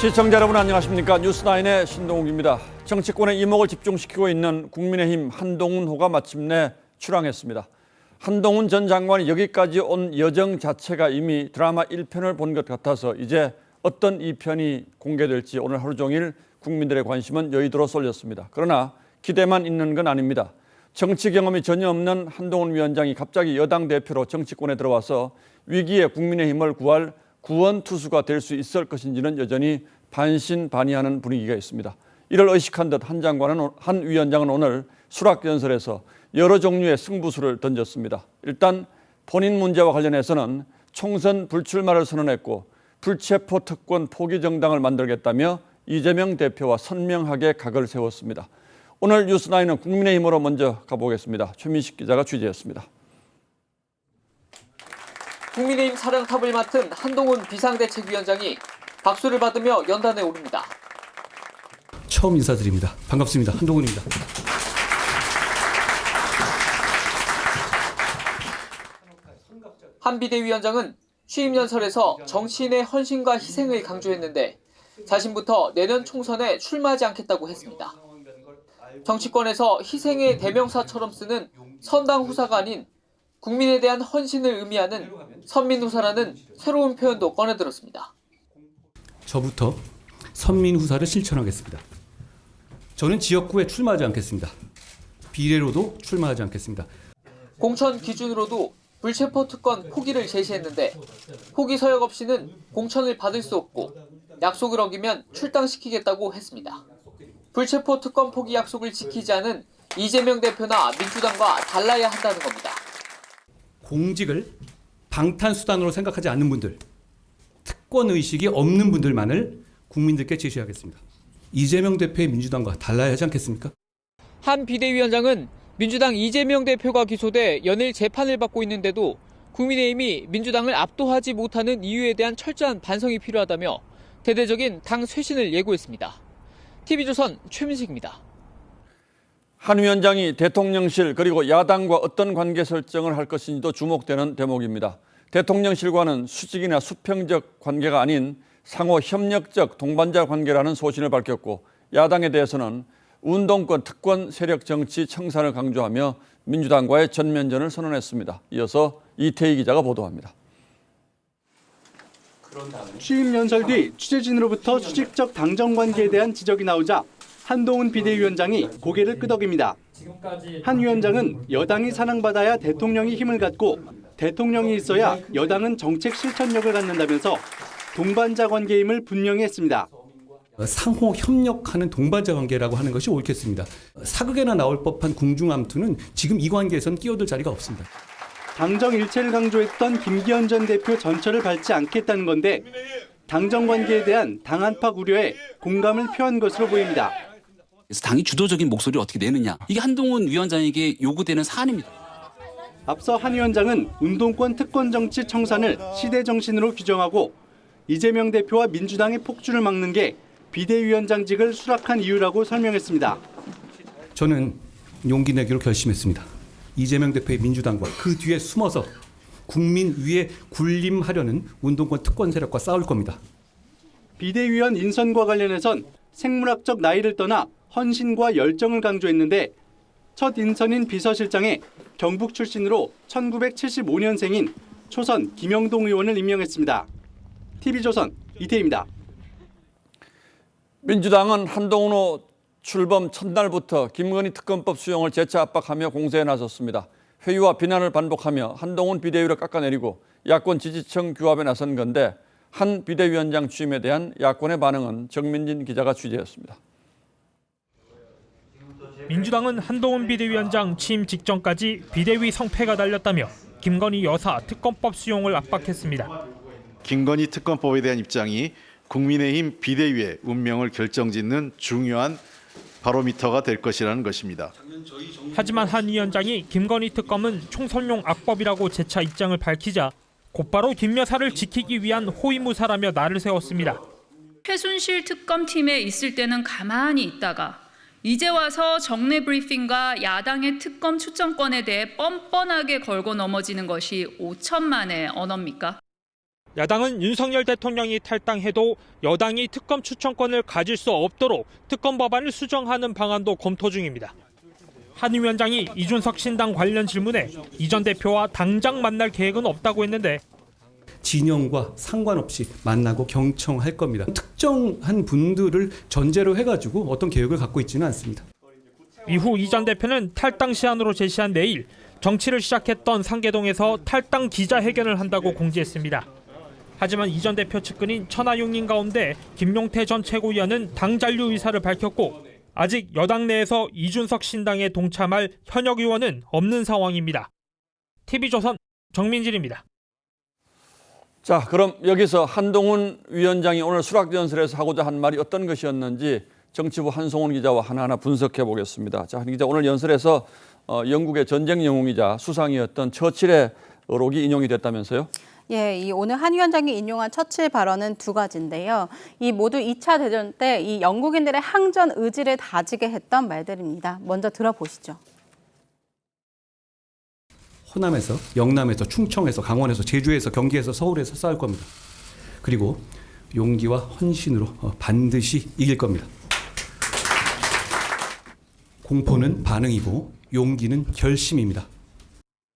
시청자 여러분 안녕하십니까. 뉴스나인의 신동욱입니다. 정치권의 이목을 집중시키고 있는 국민의힘 한동훈호가 마침내 출항했습니다. 한동훈 전 장관이 여기까지 온 여정 자체가 이미 드라마 1편을 본 것 같아서 이제 어떤 2편이 공개될지 오늘 하루 종일 국민들의 관심은 여의도로 쏠렸습니다. 그러나 기대만 있는 건 아닙니다. 정치 경험이 전혀 없는 한동훈 위원장이 갑자기 여당 대표로 정치권에 들어와서 위기에 국민의힘을 구할 구원투수가 될 수 있을 것인지는 여전히 반신반의하는 분위기가 있습니다. 이를 의식한 듯 한 위원장은 오늘 수락연설에서 여러 종류의 승부수를 던졌습니다. 일단 본인 문제와 관련해서는 총선 불출마를 선언했고 불체포 특권 포기 정당을 만들겠다며 이재명 대표와 선명하게 각을 세웠습니다. 오늘 뉴스나인은 국민의힘으로 먼저 가보겠습니다. 최민식 기자가 취재했습니다. 국민의힘 사령탑을 맡은 한동훈 비상대책위원장이 박수를 받으며 연단에 오릅니다. 처음 인사드립니다. 반갑습니다. 한동훈입니다. 한 비대위원장은 취임연설에서 정치인의 헌신과 희생을 강조했는데 자신부터 내년 총선에 출마하지 않겠다고 했습니다. 정치권에서 희생의 대명사처럼 쓰는 선당 후사가 아닌 국민에 대한 헌신을 의미하는 선민후사라는 새로운 표현도 꺼내들었습니다. 저부터 선민후사를 실천하겠습니다. 저는 지역구에 출마하지 않겠습니다. 비례로도 출마하지 않겠습니다. 공천 기준으로도 불체포 특권 포기를 제시했는데 포기 서약 없이는 공천을 받을 수 없고 약속을 어기면 출당시키겠다고 했습니다. 불체포 특권 포기 약속을 지키지 않은 이재명 대표나 민주당과 달라야 한다는 겁니다. 공직을 방탄수단으로 생각하지 않는 분들, 특권의식이 없는 분들만을 국민들께 제시하겠습니다. 이재명 대표의 민주당과 달라야 하지 않겠습니까? 한 비대위원장은 민주당 이재명 대표가 기소돼 연일 재판을 받고 있는데도 국민의힘이 민주당을 압도하지 못하는 이유에 대한 철저한 반성이 필요하다며 대대적인 당 쇄신을 예고했습니다. TV조선 최민식입니다. 한 위원장이 대통령실 그리고 야당과 어떤 관계 설정을 할 것인지도 주목되는 대목입니다. 대통령실과는 수직이나 수평적 관계가 아닌 상호 협력적 동반자 관계라는 소신을 밝혔고 야당에 대해서는 운동권 특권 세력 정치 청산을 강조하며 민주당과의 전면전을 선언했습니다. 이어서 이태희 기자가 보도합니다. 취임 연설 뒤 취재진으로부터 수직적 당정 관계에 대한 지적이 나오자 한동훈 비대위원장이 고개를 끄덕입니다. 한 위원장은 여당이 사랑받아야 대통령이 힘을 갖고 대통령이 있어야 여당은 정책 실천력을 갖는다면서 동반자 관계임을 분명히 했습니다. 상호 협력하는 동반자 관계라고 하는 것이 옳겠습니다. 사극에나 나올 법한 궁중암투는 지금 이 관계에서는 끼어들 자리가 없습니다. 당정 일체를 강조했던 김기현 전 대표 전철을 밟지 않겠다는 건데 당정 관계에 대한 당 안팎 우려에 공감을 표한 것으로 보입니다. 그래서 당이 주도적인 목소리를 어떻게 내느냐. 이게 한동훈 위원장에게 요구되는 사안입니다. 앞서 한 위원장은 운동권 특권 정치 청산을 시대 정신으로 규정하고 이재명 대표와 민주당의 폭주를 막는 게 비대위원장직을 수락한 이유라고 설명했습니다. 저는 용기 내기로 결심했습니다. 이재명 대표의 민주당과 그 뒤에 숨어서 국민 위에 군림하려는 운동권 특권 세력과 싸울 겁니다. 비대위원 인선과 관련해선 생물학적 나이를 떠나 헌신과 열정을 강조했는데 첫 인선인 비서실장에 경북 출신으로 1975년생인 초선 김영동 의원을 임명했습니다. TV조선 이태희입니다. 민주당은 한동훈 출범 첫날부터 김건희 특검법 수용을 재차 압박하며 공세에 나섰습니다. 회유와 비난을 반복하며 한동훈 비대위를 깎아내리고 야권 지지층 규합에 나선 건데 한 비대위원장 취임에 대한 야권의 반응은 정민진 기자가 취재했습니다. 민주당은 한동훈 비대위원장 취임 직전까지 비대위 성패가 달렸다며 김건희 여사 특검법 수용을 압박했습니다. 김건희 특검법에 대한 입장이 국민의힘 비대위의 운명을 결정짓는 중요한 바로미터가 될 것이라는 것입니다. 하지만 한 위원장이 김건희 특검은 총선용 악법이라고 재차 입장을 밝히자 곧바로 김 여사를 지키기 위한 호위무사라며 날을 세웠습니다. 최순실 특검팀에 있을 때는 가만히 있다가 이제 와서 정례 브리핑과 야당의 특검 추천권에 대해 뻔뻔하게 걸고 넘어지는 것이 5천만의 언어입니까? 야당은 윤석열 대통령이 탈당해도 여당이 특검 추천권을 가질 수 없도록 특검 법안을 수정하는 방안도 검토 중입니다. 한 위원장이 이준석 신당 관련 질문에 이 전 대표와 당장 만날 계획은 없다고 했는데 진영과 상관없이 만나고 경청할 겁니다. 특정한 분들을 전제로 해가지고 어떤 계획을 갖고 있지는 않습니다. 이후 이 전 대표는 탈당 시한으로 제시한 내일 정치를 시작했던 상계동에서 탈당 기자회견을 한다고 공지했습니다. 하지만 이 전 대표 측근인 천하용인 가운데 김용태 전 최고위원은 당 잔류 의사를 밝혔고 아직 여당 내에서 이준석 신당에 동참할 현역 의원은 없는 상황입니다. TV조선 정민진입니다. 자, 그럼 여기서 한동훈 위원장이 오늘 수락연설에서 하고자 한 말이 어떤 것이었는지 정치부 한송훈 기자와 하나하나 분석해 보겠습니다. 자, 한 기자, 오늘 연설에서 영국의 전쟁 영웅이자 수상이었던 처칠의 어록이 인용이 됐다면서요? 예, 이 오늘 한 위원장이 인용한 처칠 발언은 두 가지인데요. 이 모두 2차 대전 때 이 영국인들의 항전 의지를 다지게 했던 말들입니다. 먼저 들어보시죠. 호남에서, 영남에서, 충청에서, 강원에서, 제주에서, 경기에서, 서울에서 싸울 겁니다. 그리고 용기와 헌신으로 반드시 이길 겁니다. 공포는 반응이고 용기는 결심입니다.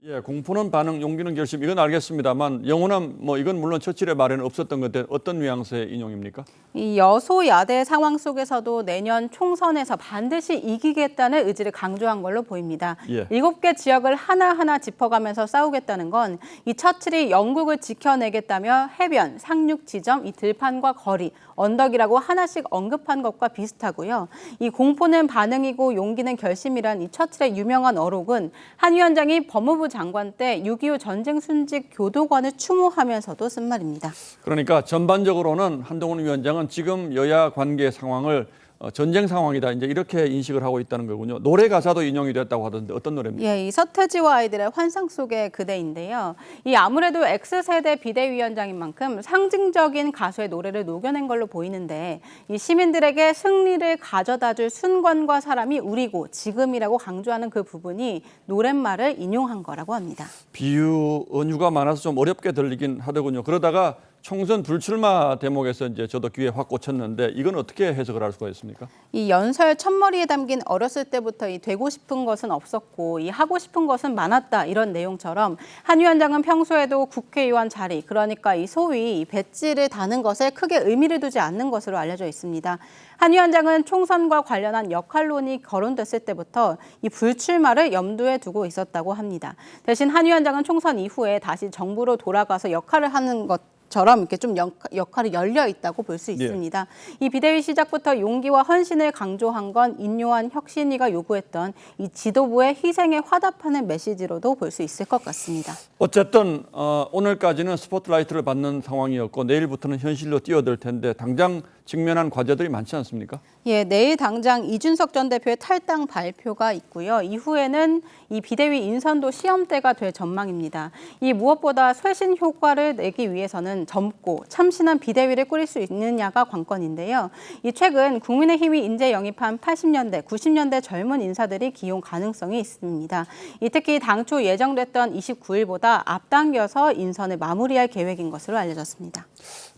예, 공포는 반응, 용기는 결심, 이건 알겠습니다만 영호남 이건 물론 처칠의 말에는 없었던 건데 어떤 뉘앙스의 인용입니까? 이 여소야대 상황 속에서도 내년 총선에서 반드시 이기겠다는 의지를 강조한 걸로 보입니다. 예. 7개 지역을 하나하나 짚어가면서 싸우겠다는 건 이 처칠이 영국을 지켜내겠다며 해변, 상륙 지점, 이 들판과 거리, 언덕이라고 하나씩 언급한 것과 비슷하고요. 이 공포는 반응이고 용기는 결심이란 이 처칠의 유명한 어록은 한 위원장이 법무부 장관 때 6.25 전쟁 순직 교도관을 추모하면서도 쓴 말입니다. 그러니까 전반적으로는 한동훈 위원장은 지금 여야 관계 상황을 전쟁 상황이다, 이제 이렇게 인식을 하고 있다는 거군요. 노래 가사도 인용이 됐다고 하던데 어떤 노래입니까? 예, 이 서태지와 아이들의 환상 속의 그대인데요. 이 아무래도 X세대 비대위원장인 만큼 상징적인 가수의 노래를 녹여낸 걸로 보이는데 이 시민들에게 승리를 가져다줄 순간과 사람이 우리고 지금이라고 강조하는 그 부분이 노랫말을 인용한 거라고 합니다. 비유, 은유가 많아서 좀 어렵게 들리긴 하더군요. 그러다가 총선 불출마 대목에서 이제 저도 귀에 확 꽂혔는데 이건 어떻게 해석을 할 수가 있습니까? 이 연설 첫머리에 담긴 어렸을 때부터 이 되고 싶은 것은 없었고 이 하고 싶은 것은 많았다, 이런 내용처럼 한 위원장은 평소에도 국회의원 자리, 그러니까 이 소위 배지를 다는 것에 크게 의미를 두지 않는 것으로 알려져 있습니다. 한 위원장은 총선과 관련한 역할론이 거론됐을 때부터 이 불출마를 염두에 두고 있었다고 합니다. 대신 한 위원장은 총선 이후에 다시 정부로 돌아가서 역할을 하는 것처럼 이렇게 좀 역할이 열려 있다고 볼 수 있습니다. 이 비대위 시작부터 용기와 헌신을 강조한 건 인요한 혁신위가 요구했던 이 지도부의 희생에 화답하는 메시지로도 볼 수 있을 것 같습니다. 어쨌든 오늘까지는 스포트라이트를 받는 상황이었고 내일부터는 현실로 뛰어들 텐데 당장 직면한 과제들이 많지 않습니까? 예, 내일 당장 이준석 전 대표의 탈당 발표가 있고요. 이후에는 이 비대위 인선도 시험대가 될 전망입니다. 이 무엇보다 쇄신 효과를 내기 위해서는 젊고 참신한 비대위를 꾸릴 수 있느냐가 관건인데요. 이 최근 국민의힘이 인재 영입한 80년대, 90년대 젊은 인사들이 기용 가능성이 있습니다. 이 특히 당초 예정됐던 29일보다 앞당겨서 인선을 마무리할 계획인 것으로 알려졌습니다.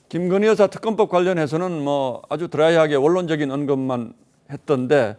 김건희 여사 특검법 관련해서는 아주 드라이하게 원론적인 언급만 했던데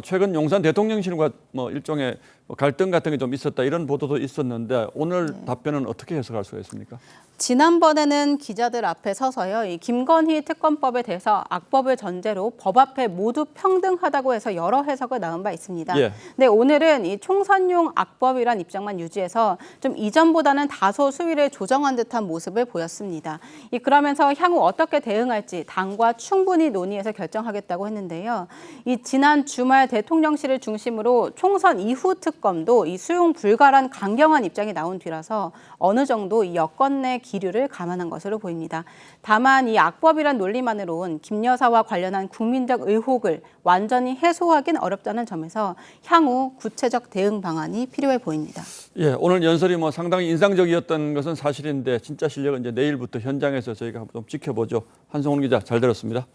최근 용산 대통령실과 일종의 갈등 같은 게 좀 있었다, 이런 보도도 있었는데 오늘 답변은 어떻게 해석할 수가 있습니까? 지난번에는 기자들 앞에 서서요, 이 김건희 특검법에 대해서 악법을 전제로 법 앞에 모두 평등하다고 해서 여러 해석을 낳은 바 있습니다. 예. 근데 오늘은 이 총선용 악법이란 입장만 유지해서 좀 이전보다는 다소 수위를 조정한 듯한 모습을 보였습니다. 그러면서 향후 어떻게 대응할지 당과 충분히 논의해서 결정하겠다고 했는데요. 이 지난 주말 대통령실을 중심으로 총선 이후 특검도 이 수용 불가란 강경한 입장이 나온 뒤라서 어느 정도 이 여권 내 기류를 감안한 것으로 보입니다. 다만 이 악법이란 논리만으로는 김 여사와 관련한 국민적 의혹을 완전히 해소하긴 어렵다는 점에서 향후 구체적 대응 방안이 필요해 보입니다. 예, 오늘 연설이 상당히 인상적이었던 것은 사실인데 진짜 실력은 이제 내일부터 현장에서 저희가 한번 좀 지켜보죠. 한송훈 기자, 잘 들었습니다.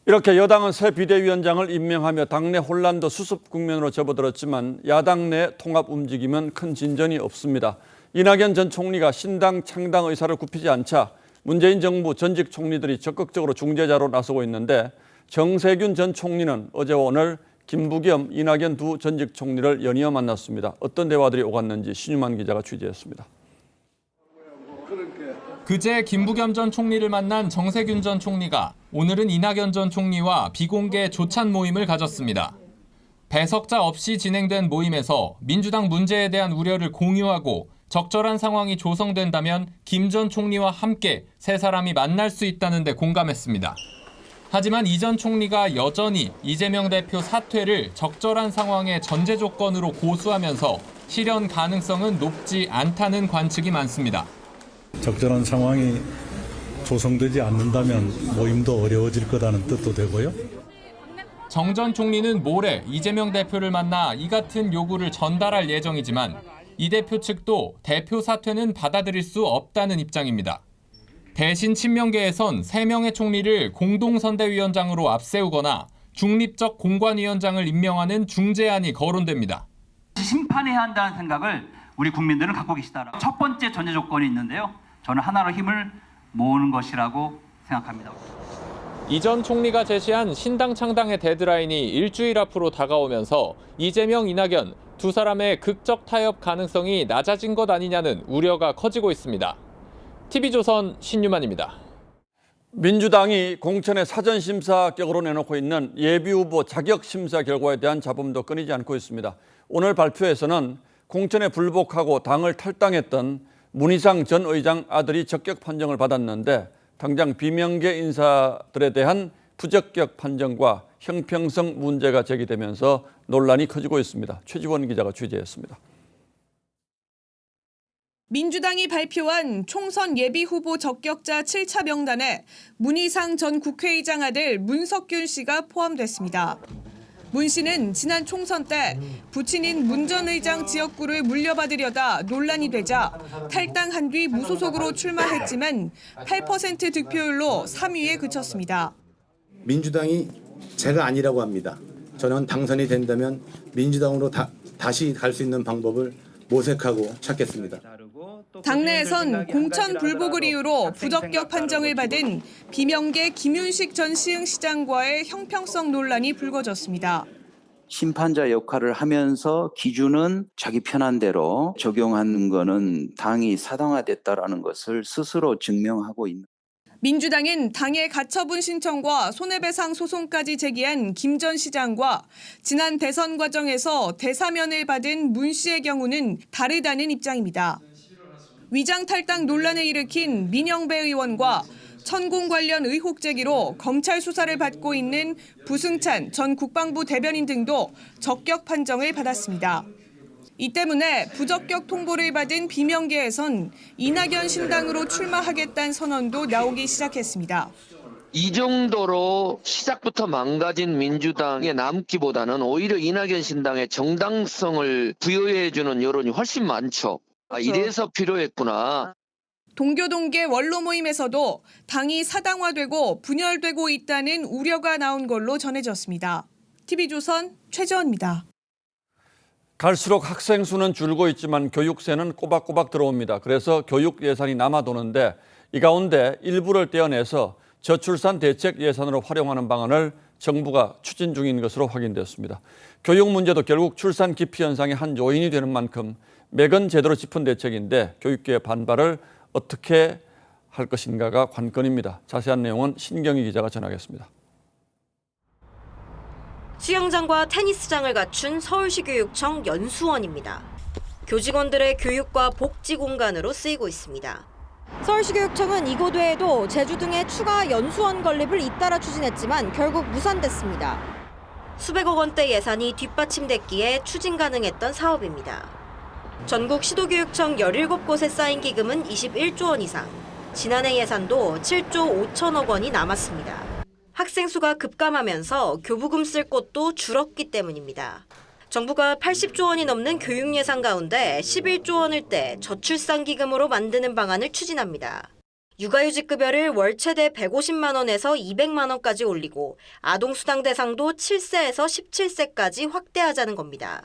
이렇게 여당은 새 비대위원장을 임명하며 당내 혼란도 수습 국면으로 접어들었지만 야당 내 통합 움직임은 큰 진전이 없습니다. 이낙연 전 총리가 신당 창당 의사를 굽히지 않자 문재인 정부 전직 총리들이 적극적으로 중재자로 나서고 있는데 정세균 전 총리는 어제와 오늘 김부겸, 이낙연 두 전직 총리를 연이어 만났습니다. 어떤 대화들이 오갔는지 신유만 기자가 취재했습니다. 그제 김부겸 전 총리를 만난 정세균 전 총리가 오늘은 이낙연 전 총리와 비공개 조찬 모임을 가졌습니다. 배석자 없이 진행된 모임에서 민주당 문제에 대한 우려를 공유하고 적절한 상황이 조성된다면 김 전 총리와 함께 세 사람이 만날 수 있다는 데 공감했습니다. 하지만 이 전 총리가 여전히 이재명 대표 사퇴를 적절한 상황의 전제 조건으로 고수하면서 실현 가능성은 높지 않다는 관측이 많습니다. 적절한 상황이 조성되지 않는다면 모임도 어려워질 거라는 뜻도 되고요. 정 전 총리는 모레 이재명 대표를 만나 이 같은 요구를 전달할 예정이지만 이 대표 측도 대표 사퇴는 받아들일 수 없다는 입장입니다. 대신 친명계에선 3명의 총리를 공동선대위원장으로 앞세우거나 중립적 공관위원장을 임명하는 중재안이 거론됩니다. 심판해야 한다는 생각을 우리 국민들은 갖고 계시다. 첫 번째 전제 조건이 있는데요. 저는 하나로 힘을 모으는 것이라고 생각합니다. 이 전 총리가 제시한 신당 창당의 데드라인이 일주일 앞으로 다가오면서 이재명, 이낙연 두 사람의 극적 타협 가능성이 낮아진 것 아니냐는 우려가 커지고 있습니다. TV조선 신유만입니다. 민주당이 공천의 사전심사격으로 내놓고 있는 예비후보 자격심사 결과에 대한 잡음도 끊이지 않고 있습니다. 오늘 발표에서는 공천에 불복하고 당을 탈당했던 문희상 전 의장 아들이 적격 판정을 받았는데 당장 비명계 인사들에 대한 부적격 판정과 형평성 문제가 제기되면서 논란이 커지고 있습니다. 최지원 기자가 취재했습니다. 민주당이 발표한 총선 예비후보 적격자 7차 명단에 문희상 전 국회의장 아들 문석균 씨가 포함됐습니다. 문 씨는 지난 총선 때 부친인 문 전 의장 지역구를 물려받으려다 논란이 되자 탈당한 뒤 무소속으로 출마했지만 8% 득표율로 3위에 그쳤습니다. 민주당이 제가 아니라고 합니다. 저는 당선이 된다면 민주당으로 다시 갈 수 있는 방법을 모색하고 찾겠습니다. 당내에선 공천 불복을 이유로 부적격 판정을 받은 비명계 김윤식 전 시흥시장과의 형평성 논란이 불거졌습니다. 심판자 역할을 하면서 기준은 자기 편한 대로 적용하는 것은 당이 사당화됐다라는 것을 스스로 증명하고 있는. 민주당은 당의 가처분 신청과 손해배상 소송까지 제기한 김 전 시장과 지난 대선 과정에서 대사면을 받은 문 씨의 경우는 다르다는 입장입니다. 위장 탈당 논란을 일으킨 민영배 의원과 천공 관련 의혹 제기로 검찰 수사를 받고 있는 부승찬 전 국방부 대변인 등도 적격 판정을 받았습니다. 이 때문에 부적격 통보를 받은 비명계에선 이낙연 신당으로 출마하겠다는 선언도 나오기 시작했습니다. 이 정도로 시작부터 망가진 민주당에 남기보다는 오히려 이낙연 신당의 정당성을 부여해주는 여론이 훨씬 많죠. 이래서 필요했구나. 동교동계 원로 모임에서도 당이 사당화되고 분열되고 있다는 우려가 나온 걸로 전해졌습니다. TV조선 최재원입니다. 갈수록 학생 수는 줄고 있지만 교육세는 꼬박꼬박 들어옵니다. 그래서 교육 예산이 남아도는데 이 가운데 일부를 떼어내서 저출산 대책 예산으로 활용하는 방안을 정부가 추진 중인 것으로 확인됐습니다. 교육 문제도 결국 출산 기피 현상의 한 요인이 되는 만큼 맥은 제대로 짚은 대책인데 교육계의 반발을 어떻게 할 것인가가 관건입니다. 자세한 내용은 신경희 기자가 전하겠습니다. 수영장과 테니스장을 갖춘 서울시 교육청 연수원입니다. 교직원들의 교육과 복지 공간으로 쓰이고 있습니다. 서울시 교육청은 이곳 외에도 제주 등의 추가 연수원 건립을 잇따라 추진했지만 결국 무산됐습니다. 수백억 원대 예산이 뒷받침됐기에 추진 가능했던 사업입니다. 전국 시도교육청 17곳에 쌓인 기금은 21조 원 이상, 지난해 예산도 7조 5천억 원이 남았습니다. 학생 수가 급감하면서 교부금 쓸 곳도 줄었기 때문입니다. 정부가 80조 원이 넘는 교육 예산 가운데 11조 원을 떼 저출산 기금으로 만드는 방안을 추진합니다. 육아휴직급여를 월 최대 150만 원에서 200만 원까지 올리고 아동수당 대상도 7세에서 17세까지 확대하자는 겁니다.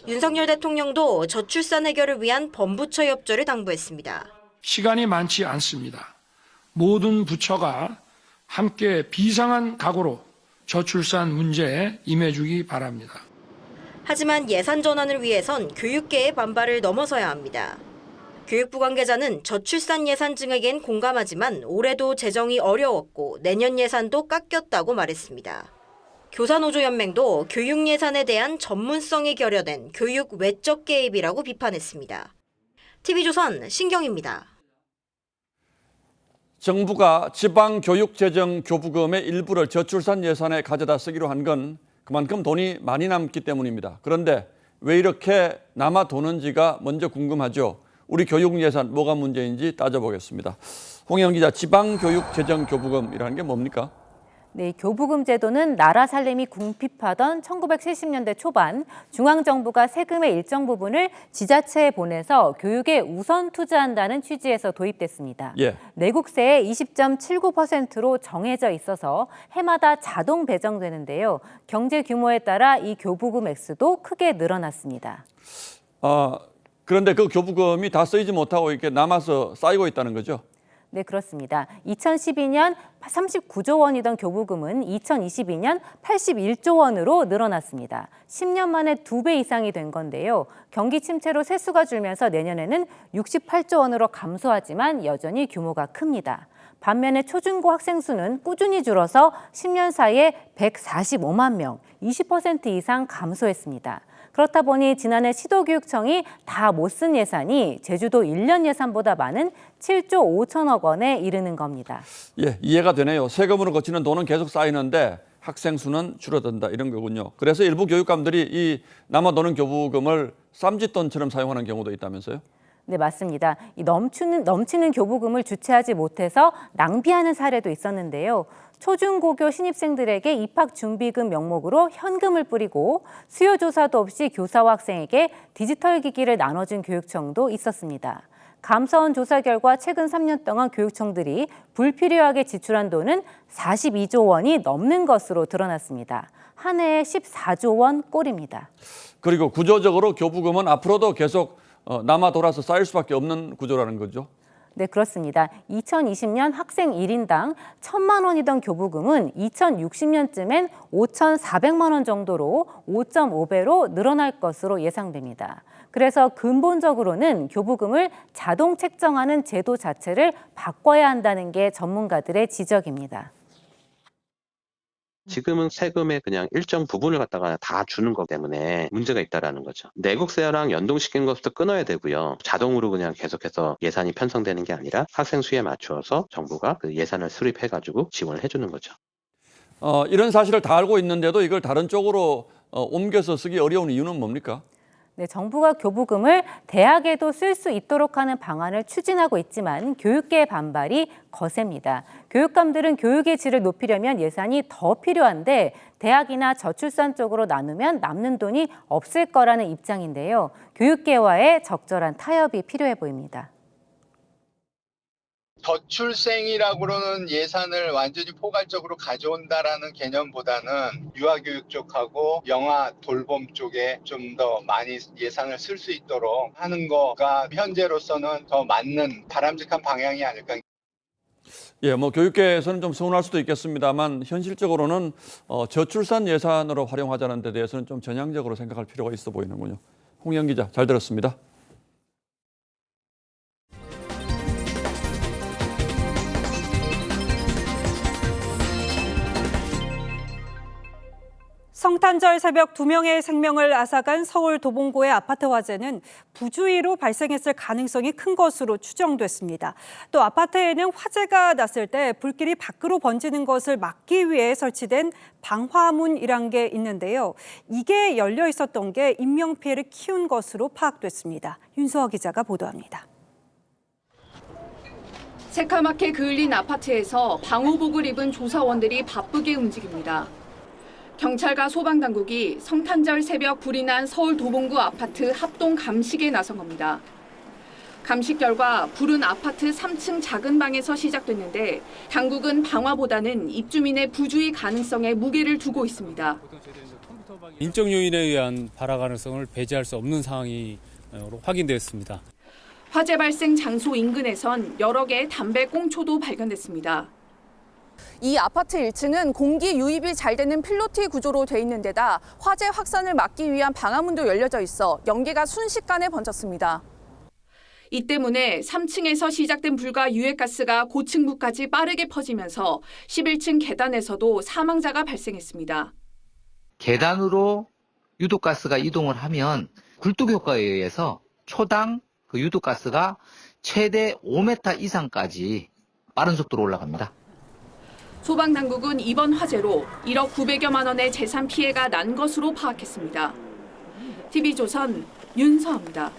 윤석열 대통령도 저출산 해결을 위한 범부처 협조를 당부했습니다. 시간이 많지 않습니다. 모든 부처가 함께 비상한 각오로 저출산 문제에 임해주기 바랍니다. 하지만 예산 전환을 위해선 교육계의 반발을 넘어서야 합니다. 교육부 관계자는 저출산 예산 증액엔 공감하지만 올해도 재정이 어려웠고 내년 예산도 깎였다고 말했습니다. 교사노조연맹도 교육 예산에 대한 전문성이 결여된 교육 외적 개입이라고 비판했습니다. TV조선 신경입니다. 정부가 지방교육재정교부금의 일부를 저출산 예산에 가져다 쓰기로 한 건 그만큼 돈이 많이 남기 때문입니다. 그런데 왜 이렇게 남아 도는지가 먼저 궁금하죠. 우리 교육 예산 뭐가 문제인지 따져보겠습니다. 홍영 기자, 지방교육재정교부금이라는 게 뭡니까? 네, 교부금 제도는 나라 살림이 궁핍하던 1970년대 초반 중앙정부가 세금의 일정 부분을 지자체에 보내서 교육에 우선 투자한다는 취지에서 도입됐습니다. 예. 내국세의 20.79%로 정해져 있어서 해마다 자동 배정되는데요. 경제 규모에 따라 이 교부금 액수도 크게 늘어났습니다. 그런데 그 교부금이 다 쓰이지 못하고 이렇게 남아서 쌓이고 있다는 거죠? 네, 그렇습니다. 2012년 39조 원이던 교부금은 2022년 81조 원으로 늘어났습니다. 10년 만에 2배 이상이 된 건데요. 경기 침체로 세수가 줄면서 내년에는 68조 원으로 감소하지만 여전히 규모가 큽니다. 반면에 초중고 학생 수는 꾸준히 줄어서 10년 사이에 145만 명, 20% 이상 감소했습니다. 그렇다 보니 지난해 시도교육청이 다 못 쓴 예산이 제주도 1년 예산보다 많은 7조 5천억 원에 이르는 겁니다. 예, 이해가 되네요. 세금으로 거치는 돈은 계속 쌓이는데 학생 수는 줄어든다 이런 거군요. 그래서 일부 교육감들이 이 남아도는 교부금을 쌈짓돈처럼 사용하는 경우도 있다면서요? 네, 맞습니다. 이 넘치는 교부금을 주체하지 못해서 낭비하는 사례도 있었는데요. 초중고교 신입생들에게 입학준비금 명목으로 현금을 뿌리고 수요조사도 없이 교사와 학생에게 디지털 기기를 나눠준 교육청도 있었습니다. 감사원 조사 결과 최근 3년 동안 교육청들이 불필요하게 지출한 돈은 42조 원이 넘는 것으로 드러났습니다. 한 해에 14조 원 꼴입니다. 그리고 구조적으로 교부금은 앞으로도 계속 남아 돌아서 쌓일 수밖에 없는 구조라는 거죠? 네, 그렇습니다. 2020년 학생 1인당 1,000만 원이던 교부금은 2060년쯤엔 5,400만 원 정도로 5.5배로 늘어날 것으로 예상됩니다. 그래서 근본적으로는 교부금을 자동 책정하는 제도 자체를 바꿔야 한다는 게 전문가들의 지적입니다. 지금은 세금의 그냥 일정 부분을 갖다가 다 주는 것 때문에 문제가 있다라는 거죠. 내국세랑 연동시키는 것부터 끊어야 되고요. 자동으로 그냥 계속해서 예산이 편성되는 게 아니라 학생 수에 맞추어서 정부가 그 예산을 수립해가지고 지원을 해주는 거죠. 이런 사실을 다 알고 있는데도 이걸 다른 쪽으로 옮겨서 쓰기 어려운 이유는 뭡니까? 네, 정부가 교부금을 대학에도 쓸 수 있도록 하는 방안을 추진하고 있지만 교육계의 반발이 거셉니다. 교육감들은 교육의 질을 높이려면 예산이 더 필요한데 대학이나 저출산 쪽으로 나누면 남는 돈이 없을 거라는 입장인데요. 교육계와의 적절한 타협이 필요해 보입니다. 저출생이라고는 예산을 완전히 포괄적으로 가져온다라는 개념보다는 유아교육 쪽하고 영아 돌봄 쪽에 좀 더 많이 예산을 쓸 수 있도록 하는 거가 현재로서는 더 맞는 바람직한 방향이 아닐까. 예, 교육계에서는 좀 서운할 수도 있겠습니다만 현실적으로는 저출산 예산으로 활용하자는 데 대해서는 좀 전향적으로 생각할 필요가 있어 보이는군요. 홍영 기자, 잘 들었습니다. 성탄절 새벽 2명의 생명을 앗아간 서울 도봉구의 아파트 화재는 부주의로 발생했을 가능성이 큰 것으로 추정됐습니다. 또 아파트에는 화재가 났을 때 불길이 밖으로 번지는 것을 막기 위해 설치된 방화문이란 게 있는데요. 이게 열려 있었던 게 인명피해를 키운 것으로 파악됐습니다. 윤수아 기자가 보도합니다. 새카맣게 그을린 아파트에서 방호복을 입은 조사원들이 바쁘게 움직입니다. 경찰과 소방당국이 성탄절 새벽 불이 난 서울 도봉구 아파트 합동 감식에 나선 겁니다. 감식 결과 불은 아파트 3층 작은 방에서 시작됐는데 당국은 방화보다는 입주민의 부주의 가능성에 무게를 두고 있습니다. 인적 요인에 의한 발화 가능성을 배제할 수 없는 상황이 확인되었습니다. 화재 발생 장소 인근에선 여러 개의 담배 꽁초도 발견됐습니다. 이 아파트 1층은 공기 유입이 잘 되는 필로티 구조로 돼 있는 데다 화재 확산을 막기 위한 방화문도 열려져 있어 연기가 순식간에 번졌습니다. 이 때문에 3층에서 시작된 불과 유해가스가 고층부까지 빠르게 퍼지면서 11층 계단에서도 사망자가 발생했습니다. 계단으로 유독가스가 이동을 하면 굴뚝 효과에 의해서 초당 그 유독가스가 최대 5m 이상까지 빠른 속도로 올라갑니다. 소방당국은 이번 화재로 1억 900여만 원의 재산 피해가 난 것으로 파악했습니다. TV조선 윤서입니다.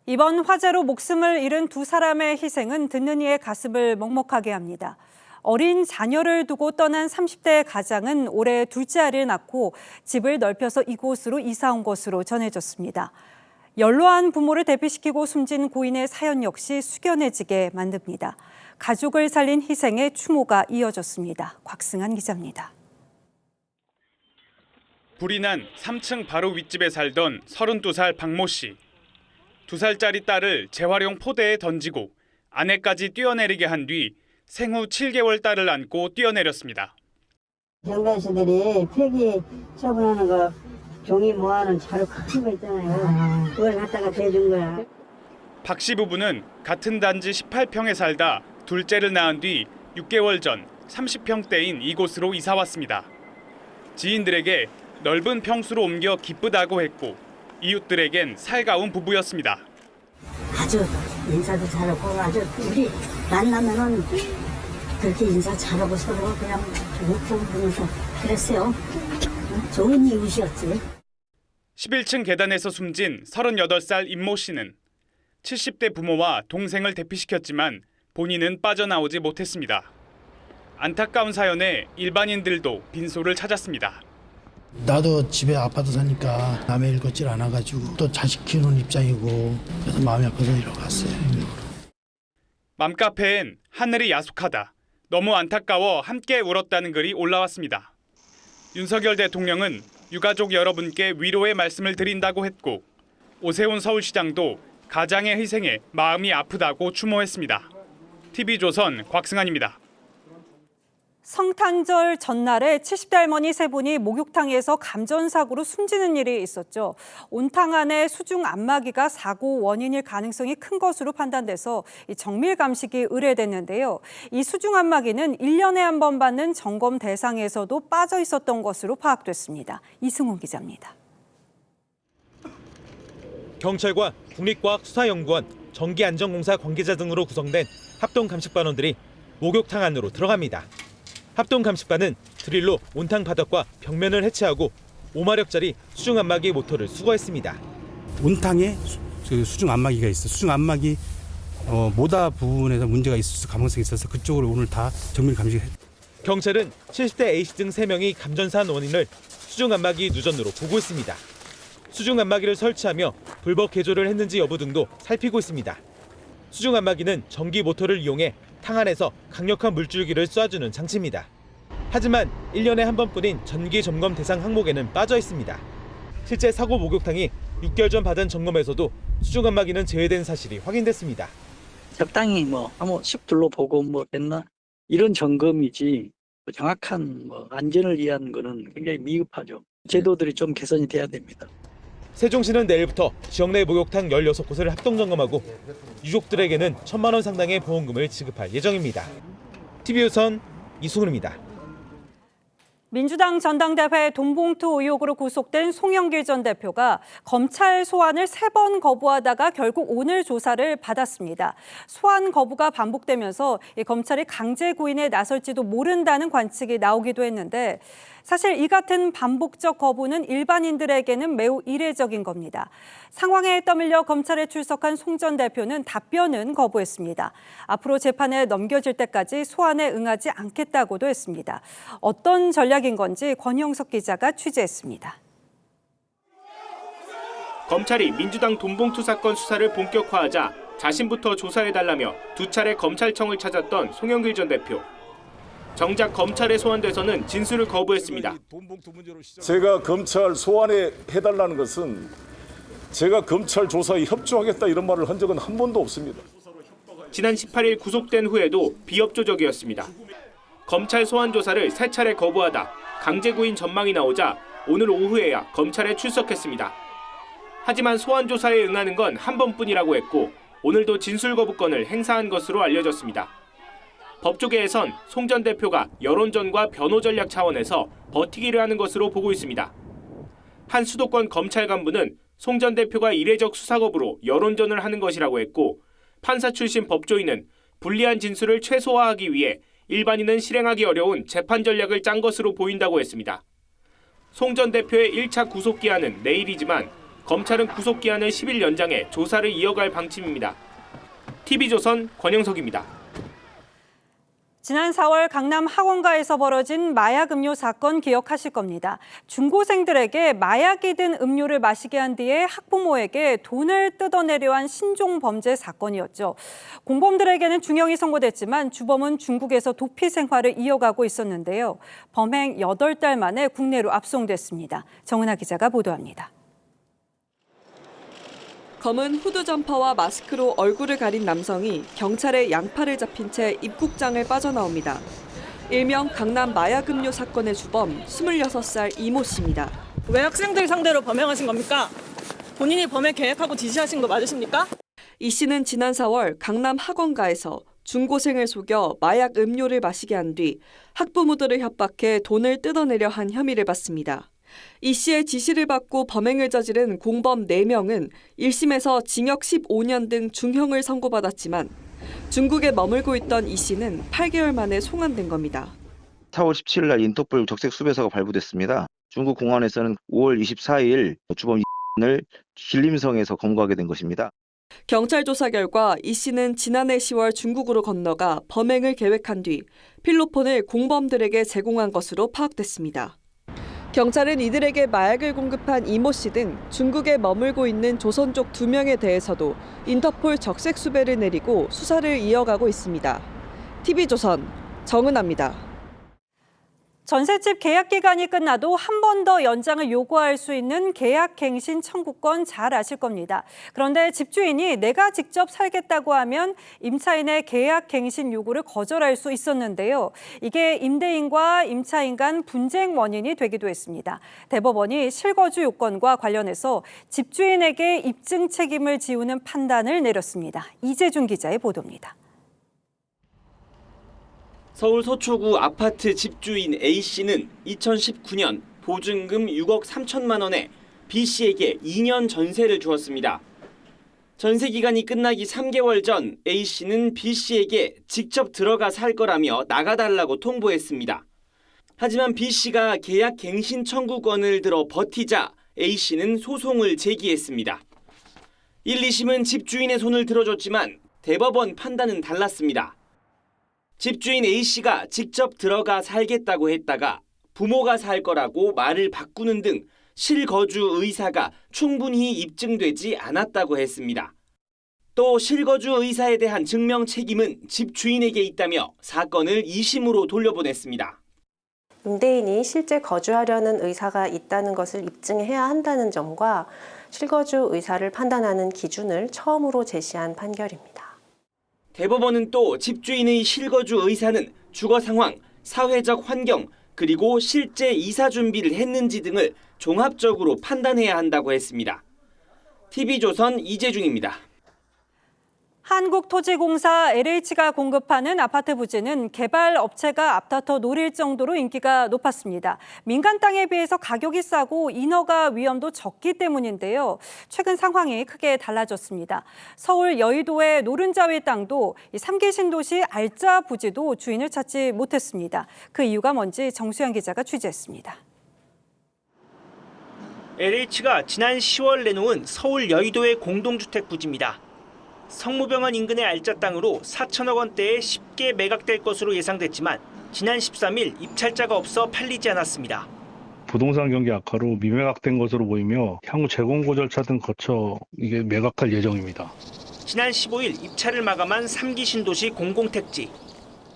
이번 화재로 목숨을 잃은 두 사람의 희생은 듣는 이의 가슴을 먹먹하게 합니다. 어린 자녀를 두고 떠난 30대 가장은 올해 둘째 아이를 낳고 집을 넓혀서 이곳으로 이사 온 것으로 전해졌습니다. 연로한 부모를 대피시키고 숨진 고인의 사연 역시 숙연해지게 만듭니다. 가족을 살린 희생의 추모가 이어졌습니다. 곽승한 기자입니다. 불이 난 3층 바로 윗집에 살던 32살 박모 씨. 2살짜리 딸을 재활용 포대에 던지고 아내까지 뛰어내리게 한 뒤 생후 7개월 딸을 안고 뛰어내렸습니다. 경단수들이 폐기 처분하는 거 종이 모아놓은 자루 큰 거 있잖아요. 그걸 갖다가 대준 거야. 박 씨 부부는 같은 단지 18평에 살다 둘째를 낳은 뒤 6개월 전 30평대인 이곳으로 이사 왔습니다. 지인들에게 넓은 평수로 옮겨 기쁘다고 했고 이웃들에겐 살가운 부부였습니다. 아주 인사도 잘하고 아주 우리 만나면은 그렇게 인사 잘하고 서로 그냥 웃고 그러면서 그랬어요. 좋은 이웃이었지. 11층 계단에서 숨진 38살 임모 씨는 70대 부모와 동생을 대피시켰지만 본인은 빠져나오지 못했습니다. 안타까운 사연에 일반인들도 빈소를 찾았습니다. 나도 집에 아파트 사니까 남의 일 같질 않아가지고 또 자식 키우는 입장이고 그래서 마음이 아파서 이러고 갔어요. 맘카페엔 하늘이 야속하다, 너무 안타까워 함께 울었다는 글이 올라왔습니다. 윤석열 대통령은 유가족 여러분께 위로의 말씀을 드린다고 했고 오세훈 서울시장도 가장의 희생에 마음이 아프다고 추모했습니다. TV조선 곽승환입니다. 성탄절 전날에 70대 할머니 세 분이 목욕탕에서 감전사고로 숨지는 일이 있었죠. 온탕 안에 수중 안마기가 사고 원인일 가능성이 큰 것으로 판단돼서 정밀 감식이 의뢰됐는데요. 이 수중 안마기는 1년에 한 번 받는 점검 대상에서도 빠져 있었던 것으로 파악됐습니다. 이승훈 기자입니다. 경찰과 국립과학수사연구원, 전기안전공사 관계자 등으로 구성된 합동감식반원들이 목욕탕 안으로 들어갑니다. 합동감식반은 드릴로 온탕 바닥과 벽면을 해체하고 5마력짜리 수중 안마기 모터를 수거했습니다. 온탕에 수중 안마기가 있어. 수중 안마기 모다 부분에서 문제가 있을 가능성이 있어서 그쪽으로 오늘 다 정밀 감식했. 경찰은 70대 A씨 등 3명이 감전사한 원인을 수중 안마기 누전으로 보고 있습니다. 수중 안마기를 설치하며 불법 개조를 했는지 여부 등도 살피고 있습니다. 수중 안마기는 전기 모터를 이용해 탕 안에서 강력한 물줄기를 쏴주는 장치입니다. 하지만 1년에 한 번뿐인 전기 점검 대상 항목에는 빠져 있습니다. 실제 사고 목욕탕이 6개월 전 받은 점검에서도 수중 안마기는 제외된 사실이 확인됐습니다. 적당히 한번 씩 둘러보고 됐나 이런 점검이지 정확한 안전을 위한 거는 굉장히 미흡하죠. 제도들이 좀 개선이 돼야 됩니다. 세종시는 내일부터 지역 내 목욕탕 16곳을 합동 점검하고 유족들에게는 1,000만 원 상당의 보험금을 지급할 예정입니다. TV조선 이승훈입니다. 민주당 전당대회 돈봉투 의혹으로 구속된 송영길 전 대표가 검찰 소환을 3번 거부하다가 결국 오늘 조사를 받았습니다. 소환 거부가 반복되면서 검찰이 강제 구인에 나설지도 모른다는 관측이 나오기도 했는데 사실 이 같은 반복적 거부는 일반인들에게는 매우 이례적인 겁니다. 상황에 떠밀려 검찰에 출석한 송 전 대표는 답변은 거부했습니다. 앞으로 재판에 넘겨질 때까지 소환에 응하지 않겠다고도 했습니다. 어떤 전략인 건지 권영석 기자가 취재했습니다. 검찰이 민주당 돈봉투 사건 수사를 본격화하자 자신부터 조사해달라며 2차례 검찰청을 찾았던 송영길 전 대표. 정작 검찰에 소환돼서는 진술을 거부했습니다. 제가 검찰 소환해 해달라는 것은 제가 검찰 조사에 협조하겠다 이런 말을 한 적은 한 번도 없습니다. 지난 18일 구속된 후에도 비협조적이었습니다. 검찰 소환 조사를 3차례 거부하다 강제 구인 전망이 나오자 오늘 오후에야 검찰에 출석했습니다. 하지만 소환 조사에 응하는 건 한 번뿐이라고 했고 오늘도 진술 거부권을 행사한 것으로 알려졌습니다. 법조계에선 송 전 대표가 여론전과 변호 전략 차원에서 버티기를 하는 것으로 보고 있습니다. 한 수도권 검찰 간부는 송 전 대표가 이례적 수사 거부로 여론전을 하는 것이라고 했고 판사 출신 법조인은 불리한 진술을 최소화하기 위해 일반인은 실행하기 어려운 재판 전략을 짠 것으로 보인다고 했습니다. 송 전 대표의 1차 구속기한은 내일이지만 검찰은 구속기한을 10일 연장해 조사를 이어갈 방침입니다. TV조선 권영석입니다. 지난 4월 강남 학원가에서 벌어진 마약 음료 사건 기억하실 겁니다. 중고생들에게 마약이 든 음료를 마시게 한 뒤에 학부모에게 돈을 뜯어내려 한 신종 범죄 사건이었죠. 공범들에게는 중형이 선고됐지만 주범은 중국에서 도피 생활을 이어가고 있었는데요. 범행 8달 만에 국내로 압송됐습니다. 정은하 기자가 보도합니다. 검은 후드 점퍼와 마스크로 얼굴을 가린 남성이 경찰의 양팔을 잡힌 채 입국장을 빠져나옵니다. 일명 강남 마약음료 사건의 주범 26살 이모 씨입니다. 왜 학생들 상대로 범행하신 겁니까? 본인이 범행 계획하고 지시하신 거 맞으십니까? 이 씨는 지난 4월 강남 학원가에서 중고생을 속여 마약 음료를 마시게 한 뒤 학부모들을 협박해 돈을 뜯어내려 한 혐의를 받습니다. 이 씨의 지시를 받고 범행을 저지른 공범 4명은 1심에서 징역 15년 등 중형을 선고받았지만 중국에 머물고 있던 이 씨는 8개월 만에 송환된 겁니다. 4월 17일 날 인터폴 적색 수배서가 발부됐습니다. 중국 공안에서는 5월 24일 주범 을 신림성에서 검거하게 된 것입니다. 경찰 조사 결과 이 씨는 지난해 10월 중국으로 건너가 범행을 계획한 뒤 필로폰을 공범들에게 제공한 것으로 파악됐습니다. 경찰은 이들에게 마약을 공급한 이모 씨 등 중국에 머물고 있는 조선족 2명에 대해서도 인터폴 적색 수배를 내리고 수사를 이어가고 있습니다. TV조선 정은아입니다. 전셋집 계약 기간이 끝나도 한 번 더 연장을 요구할 수 있는 계약갱신 청구권 잘 아실 겁니다. 그런데 집주인이 내가 직접 살겠다고 하면 임차인의 계약갱신 요구를 거절할 수 있었는데요. 이게 임대인과 임차인 간 분쟁 원인이 되기도 했습니다. 대법원이 실거주 요건과 관련해서 집주인에게 입증 책임을 지우는 판단을 내렸습니다. 이재준 기자의 보도입니다. 서울 서초구 아파트 집주인 A씨는 2019년 보증금 6억 3천만 원에 B씨에게 2년 전세를 주었습니다. 전세 기간이 끝나기 3개월 전 A씨는 B씨에게 직접 들어가 살 거라며 나가달라고 통보했습니다. 하지만 B씨가 계약 갱신 청구권을 들어 버티자 A씨는 소송을 제기했습니다. 1, 2심은 집주인의 손을 들어줬지만 대법원 판단은 달랐습니다. 집주인 A씨가 직접 들어가 살겠다고 했다가 부모가 살 거라고 말을 바꾸는 등 실거주 의사가 충분히 입증되지 않았다고 했습니다. 또 실거주 의사에 대한 증명 책임은 집주인에게 있다며 사건을 2심으로 돌려보냈습니다. 임대인이 실제 거주하려는 의사가 있다는 것을 입증해야 한다는 점과 실거주 의사를 판단하는 기준을 처음으로 제시한 판결입니다. 대법원은 또 집주인의 실거주 의사는 주거 상황, 사회적 환경, 그리고 실제 이사 준비를 했는지 등을 종합적으로 판단해야 한다고 했습니다. TV조선 이재중입니다. 한국토지공사 LH가 공급하는 아파트 부지는 개발 업체가 앞다퉈 노릴 정도로 인기가 높았습니다. 민간 땅에 비해서 가격이 싸고 인허가 위험도 적기 때문인데요. 최근 상황이 크게 달라졌습니다. 서울 여의도의 노른자위 땅도 3기 신도시 알짜 부지도 주인을 찾지 못했습니다. 그 이유가 뭔지 정수영 기자가 취재했습니다. LH가 지난 10월 내놓은 서울 여의도의 공동주택 부지입니다. 성모병원 인근의 알짜 땅으로 4천억 원대에 쉽게 매각될 것으로 예상됐지만 지난 13일 입찰자가 없어 팔리지 않았습니다. 부동산 경기 악화로 미매각된 것으로 보이며 향후 재공고 절차 등 거쳐 이게 매각할 예정입니다. 지난 15일 입찰을 마감한 3기 신도시 공공택지.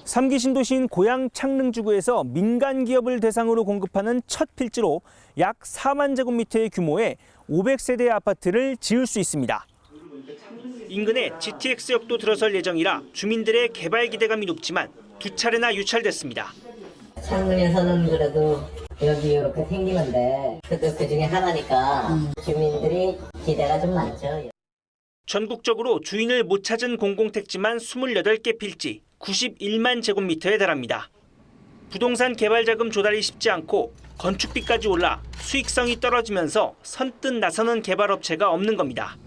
3기 신도시인 고양 창릉지구에서 민간 기업을 대상으로 공급하는 첫 필지로 약 4만 제곱미터의 규모의 500세대의 아파트를 지을 수 있습니다. 인근에 GTX역도 들어설 예정이라 주민들의 개발 기대감이 높지만 두 차례나 유찰됐습니다. 창릉에서는 그래도 여기 이렇게 생기는데 그것도 그 중에 하나니까 주민들이 기대가 좀 많죠. 전국적으로 주인을 못 찾은 공공택지만 28개 필지, 91만 제곱미터에 달합니다. 부동산 개발 자금 조달이 쉽지 않고 건축비까지 올라 수익성이 떨어지면서 선뜻 나서는 개발업체가 없는 겁니다.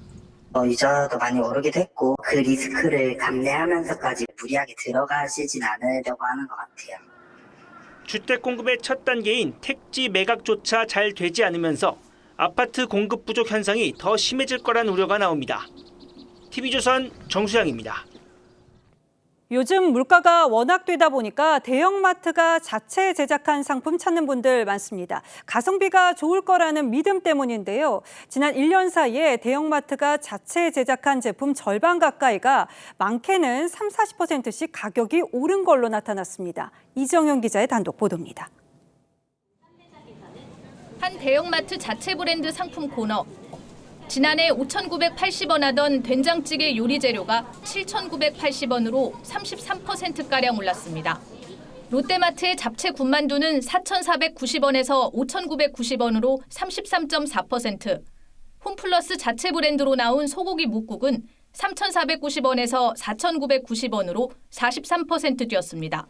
이자도 많이 오르기도 했고 그 리스크를 감내하면서까지 무리하게 들어가시진 않으려고 하는 것 같아요. 주택 공급의 첫 단계인 택지 매각조차 잘 되지 않으면서 아파트 공급 부족 현상이 더 심해질 거란 우려가 나옵니다. TV조선 정수양입니다. 요즘 물가가 워낙 뛰다 보니까 대형마트가 자체 제작한 상품 찾는 분들 많습니다. 가성비가 좋을 거라는 믿음 때문인데요. 지난 1년 사이에 대형마트가 자체 제작한 제품 절반 가까이가 많게는 30-40%씩 가격이 오른 걸로 나타났습니다. 이정현 기자의 단독 보도입니다. 한 대형마트 자체 브랜드 상품 코너. 지난해 5,980원 하던 된장찌개 요리 재료가 7,980원으로 33%가량 올랐습니다. 롯데마트의 잡채 군만두는 4,490원에서 5,990원으로 33.4%, 홈플러스 자체 브랜드로 나온 소고기 묵국은 3,490원에서 4,990원으로 43% 뛰었습니다.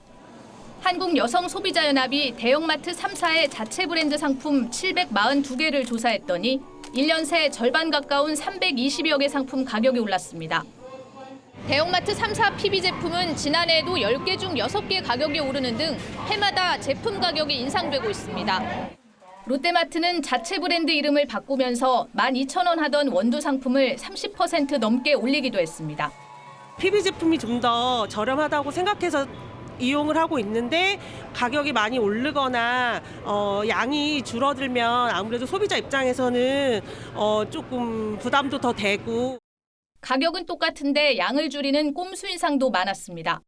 한국여성소비자연합이 대형마트 3사의 자체 브랜드 상품 742개를 조사했더니 1년 새 절반 가까운 320여 개 상품 가격이 올랐습니다. 대형마트 3사 PB 제품은 지난해에도 10개 중 6개 가격이 오르는 등 해마다 제품 가격이 인상되고 있습니다. 롯데마트는 자체 브랜드 이름을 바꾸면서 12,000원 하던 원두 상품을 30% 넘게 올리기도 했습니다. PB 제품이 좀 더 저렴하다고 생각해서 이용을 하고 있는데 가격이 많이 오르거나 양이 줄어들면 아무래도 소비자 입장에서는 조금 부담도 더 되고. 가격은 똑같은데 양을 줄이는 꼼수 인상도 많았습니다.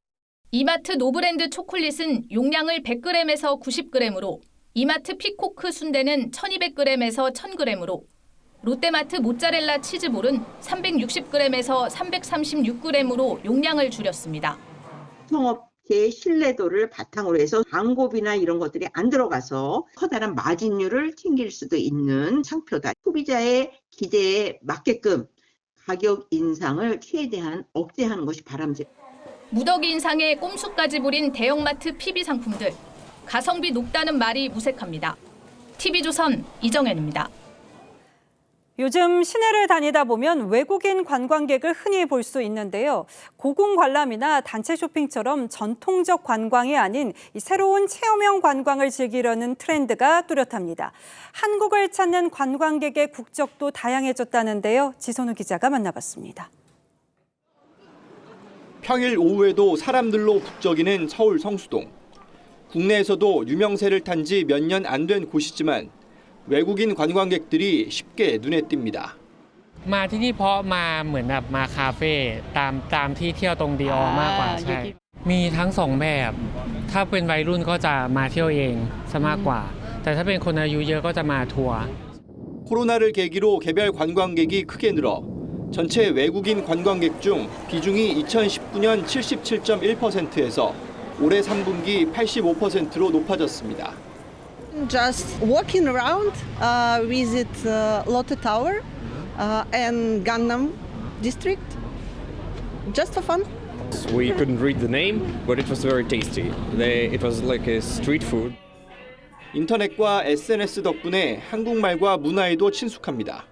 이마트 노브랜드 초콜릿은 용량을 100g에서 90g으로, 이마트 피코크 순대는 1200g에서 1000g으로, 롯데마트 모짜렐라 치즈볼은 360g에서 336g으로 용량을 줄였습니다. 의 신뢰도를 바탕으로 해서 광고비나 이런 것들이 안 들어가서 커다란 마진율을 챙길 수도 있는 상표다. 소비자의 기대에 맞게끔 가격 인상을 최대한 억제하는 것이 바람직합니다. 무더기 인상에 꼼수까지 부린 대형마트 PB 상품들. 가성비 높다는 말이 무색합니다. TV조선 이정현입니다. 요즘 시내를 다니다 보면 외국인 관광객을 흔히 볼 수 있는데요. 고궁 관람이나 단체 쇼핑처럼 전통적 관광이 아닌 이 새로운 체험형 관광을 즐기려는 트렌드가 뚜렷합니다. 한국을 찾는 관광객의 국적도 다양해졌다는데요. 지선우 기자가 만나봤습니다. 평일 오후에도 사람들로 북적이는 서울 성수동. 국내에서도 유명세를 탄 지 몇 년 안 된 곳이지만 외국인 관광객들이 쉽게 눈에 띕니다. มาที่นี่เพราะมาเหมือนแบบมาคาเฟ่ตามที่เที่ยวตรงดิออมากกว่าใช่มีทั้งสองแบบถ้าเป็นวัยรุ่นก็จะมาเที่ยวเองซะมากกว่าแต่ถ้าเป็นคนอายุเยอะก็จะมาทัวร์ 코로나를 계기로 개별 관광객이 크게 늘어 전체 외국인 관광객 중 비중이 2019년 77.1%에서 올해 3분기 85%로 높아졌습니다. Just walking around, visit Lotte Tower and Gangnam District, just for fun. We couldn't read the name, but it was very tasty. It was like a street food. 인터넷과 SNS 덕분에 한국말과 문화에도 친숙합니다.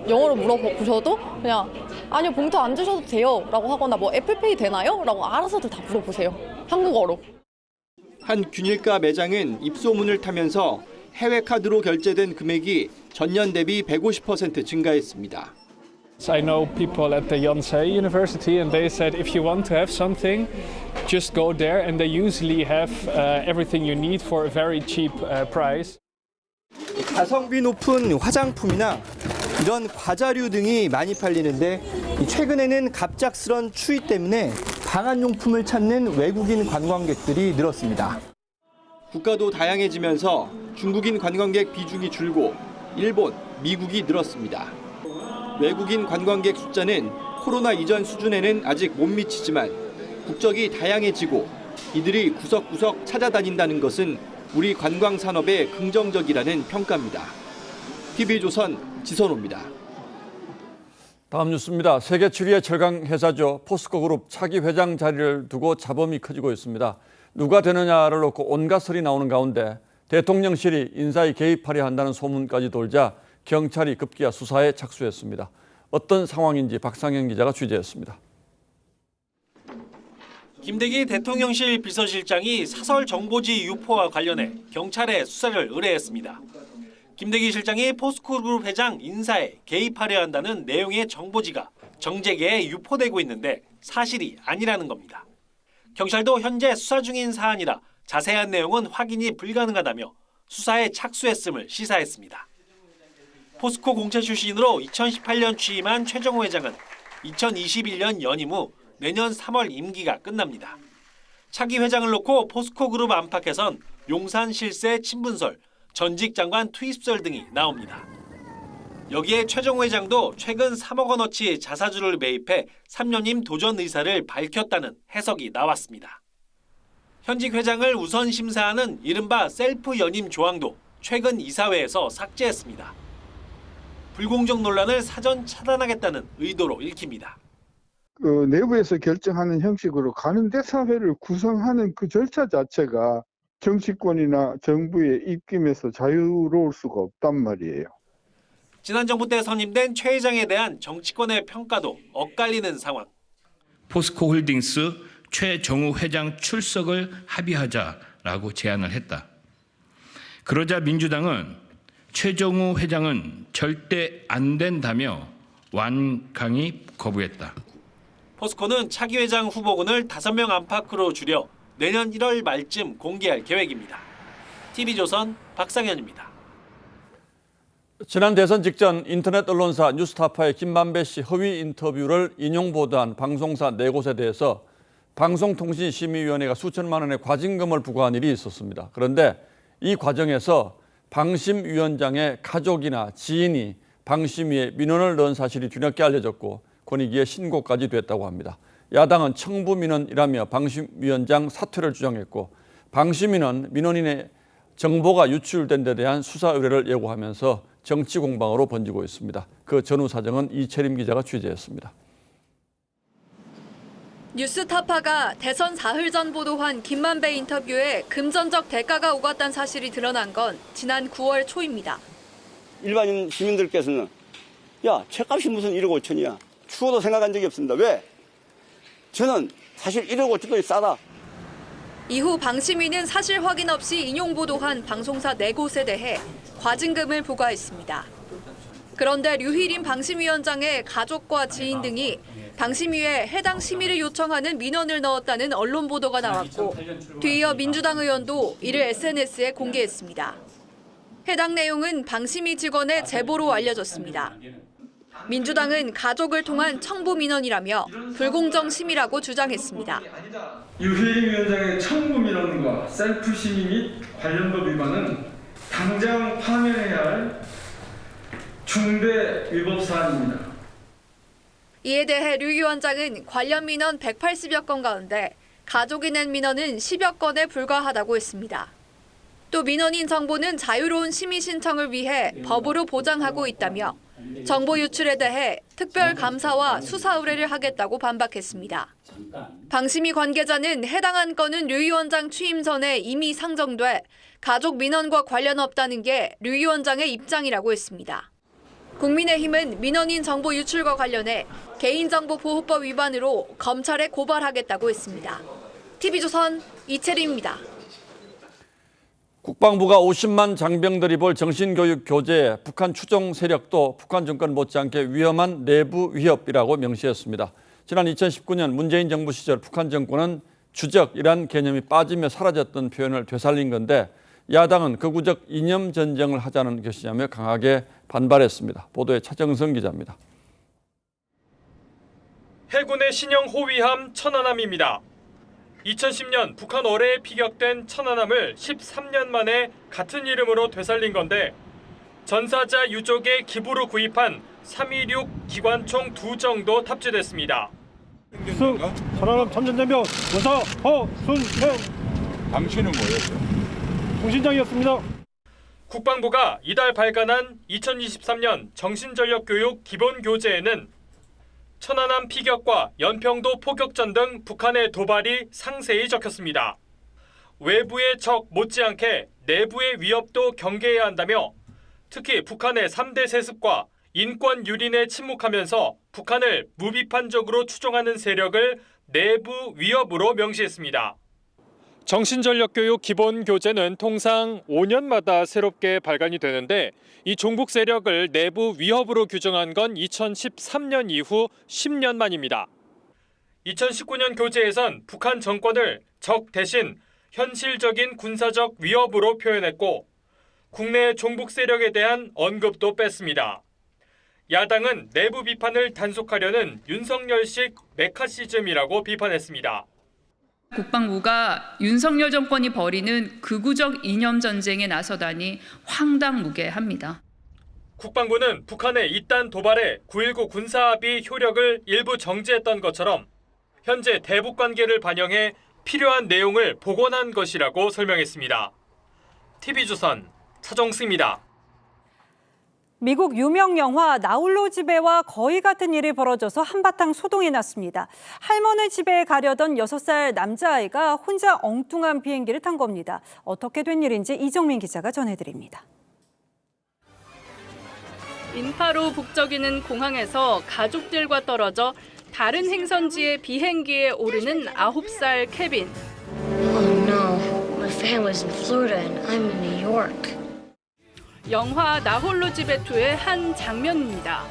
영어로 물어보셔도 그냥 아니요 봉투 안 주셔도 돼요 라고 하거나 뭐 애플페이 되나요? 라고 알아서들 다 물어보세요. 한국어로. 한 균일가 매장은 입소문을 타면서 해외 카드로 결제된 금액이 전년 대비 150% 증가했습니다. I know people at the Yonsei University and they said if you want to have something, just go there and they usually have everything you need for a very cheap price. 가성비 높은 화장품이나 이런 과자류 등이 많이 팔리는데 최근에는 갑작스런 추위 때문에 방한용품을 찾는 외국인 관광객들이 늘었습니다. 국가도 다양해지면서 중국인 관광객 비중이 줄고 일본, 미국이 늘었습니다. 외국인 관광객 숫자는 코로나 이전 수준에는 아직 못 미치지만 국적이 다양해지고 이들이 구석구석 찾아다닌다는 것은 우리 관광 산업에 긍정적이라는 평가입니다. TV조선 지선호입니다. 다음 뉴스입니다. 세계 7위의 철강 회사죠. 포스코 그룹 차기 회장 자리를 두고 잡음이 커지고 있습니다. 누가 되느냐를 놓고 온갖 설이 나오는 가운데 대통령실이 인사에 개입하려 한다는 소문까지 돌자 경찰이 급기야 수사에 착수했습니다. 어떤 상황인지 박상현 기자가 취재했습니다. 김대기 대통령실 비서실장이 사설 정보지 유포와 관련해 경찰에 수사를 의뢰했습니다. 김대기 실장이 포스코그룹 회장 인사에 개입하려 한다는 내용의 정보지가 정재계에 유포되고 있는데 사실이 아니라는 겁니다. 경찰도 현재 수사 중인 사안이라 자세한 내용은 확인이 불가능하다며 수사에 착수했음을 시사했습니다. 포스코 공채 출신으로 2018년 취임한 최정호 회장은 2021년 연임 후 내년 3월 임기가 끝납니다. 차기 회장을 놓고 포스코그룹 안팎에선 용산 실세 친분설, 전직 장관 투입설 등이 나옵니다. 여기에 최정호 회장도 최근 3억 원어치 자사주를 매입해 3년임 도전 의사를 밝혔다는 해석이 나왔습니다. 현직 회장을 우선 심사하는 이른바 셀프 연임 조항도 최근 이사회에서 삭제했습니다. 불공정 논란을 사전 차단하겠다는 의도로 읽힙니다. 내부에서 결정하는 형식으로 가는 대사회를 구성하는 그 절차 자체가 정치권이나 정부의 입김에서 자유로울 수가 없단 말이에요. 지난 정부 때 선임된 최 회장에 대한 정치권의 평가도 엇갈리는 상황. 포스코홀딩스 최정우 회장 출석을 합의하자라고 제안을 했다. 그러자 민주당은 최정우 회장은 절대 안 된다며 완강히 거부했다. 포스코는 차기 회장 후보군을 5명 안팎으로 줄여 내년 1월 말쯤 공개할 계획입니다. TV조선 박상현입니다. 지난 대선 직전 인터넷 언론사 뉴스타파의 김만배 씨 허위 인터뷰를 인용 보도한 방송사 4곳에 대해서 방송통신심의위원회가 수천만 원의 과징금을 부과한 일이 있었습니다. 그런데 이 과정에서 방심위원장의 가족이나 지인이 방심위에 민원을 넣은 사실이 뒤늦게 알려졌고 권익위에 신고까지 됐다고 합니다. 야당은 청부민원이라며 방심위원장 사퇴를 주장했고 방심위는 민원인의 정보가 유출된 데 대한 수사 의뢰를 예고하면서 정치 공방으로 번지고 있습니다. 그 전후 사정은 이채림 기자가 취재했습니다. 뉴스타파가 대선 사흘 전 보도한 김만배 인터뷰에 금전적 대가가 오갔다는 사실이 드러난 건 지난 9월 초입니다. 일반인 시민들께서는 야, 책값이 무슨 1억 5천이야. 추워도 생각한 적이 없습니다. 왜? 저는 사실 1억 5천도 싸다. 이후 방심위는 사실 확인 없이 인용 보도한 방송사 4곳에 대해 과징금을 부과했습니다. 그런데 류희림 방심위원장의 가족과 지인 등이 방심위에 해당 심의를 요청하는 민원을 넣었다는 언론 보도가 나왔고 뒤이어 민주당 의원도 이를 SNS에 공개했습니다. 해당 내용은 방심위 직원의 제보로 알려졌습니다. 민주당은 가족을 통한 청부 민원이라며 불공정 심의라고 주장했습니다. 유희림 위원장의 청부 민원과 셀프 심의 및 관련 법 위반은 당장 파면해야 할 중대 위법 사안입니다. 이에 대해 류 위원장은 관련 민원 180여 건 가운데 가족이 낸 민원은 10여 건에 불과하다고 했습니다. 또 민원인 정보는 자유로운 심의 신청을 위해 법으로 보장하고 있다며 정보 유출에 대해 특별 감사와 수사 의뢰를 하겠다고 반박했습니다. 방심위 관계자는 해당 건은 류 위원장 취임 전에 이미 상정돼 가족 민원과 관련 없다는 게 류 위원장의 입장이라고 했습니다. 국민의힘은 민원인 정보 유출과 관련해 개인정보보호법 위반으로 검찰에 고발하겠다고 했습니다. TV조선 이채림입니다. 국방부가 50만 장병들이 볼 정신교육 교재에 북한 추종 세력도 북한 정권 못지않게 위험한 내부 위협이라고 명시했습니다. 지난 2019년 문재인 정부 시절 북한 정권은 주적이란 개념이 빠지며 사라졌던 표현을 되살린 건데 야당은 극우적 이념 전쟁을 하자는 것이냐며 강하게 반발했습니다. 보도에 차정성 기자입니다. 해군의 신형 호위함 천안함입니다. 2010년 북한 어뢰에 피격된 천안함을 13년 만에 같은 이름으로 되살린 건데 전사자 유족의 기부로 구입한 326 기관총 2정도 탑재됐습니다. 천안함 참전장병 원사 허순현. 당신은 뭐였어요? 통신장이었습니다. 국방부가 이달 발간한 2023년 정신전력교육 기본교재에는 천안함 피격과 연평도 포격전 등 북한의 도발이 상세히 적혔습니다. 외부의 적 못지않게 내부의 위협도 경계해야 한다며 특히 북한의 3대 세습과 인권 유린에 침묵하면서 북한을 무비판적으로 추종하는 세력을 내부 위협으로 명시했습니다. 정신전력교육 기본교재는 통상 5년마다 새롭게 발간이 되는데 이 종북 세력을 내부 위협으로 규정한 건 2013년 이후 10년 만입니다. 2019년 교재에선 북한 정권을 적 대신 현실적인 군사적 위협으로 표현했고 국내 종북 세력에 대한 언급도 뺐습니다. 야당은 내부 비판을 단속하려는 윤석열식 메카시즘이라고 비판했습니다. 국방부가 윤석열 정권이 벌이는 극우적 이념 전쟁에 나서다니 황당무계합니다. 국방부는 북한의 이딴 도발에 9.19 군사합의 효력을 일부 정지했던 것처럼 현재 대북 관계를 반영해 필요한 내용을 복원한 것이라고 설명했습니다. TV조선 차정수입니다. 미국 유명 영화 나홀로 집에와 거의 같은 일이 벌어져서 한바탕 소동이 났습니다. 할머니 집에 가려던 6살 남자아이가 혼자 엉뚱한 비행기를 탄 겁니다. 어떻게 된 일인지 이정민 기자가 전해드립니다. 인파로 북적이는 공항에서 가족들과 떨어져 다른 행선지의 비행기에 오르는 9살 케빈. Oh no, my family's in Florida and I'm in New York. 영화 나홀로 집에 2의 한 장면입니다.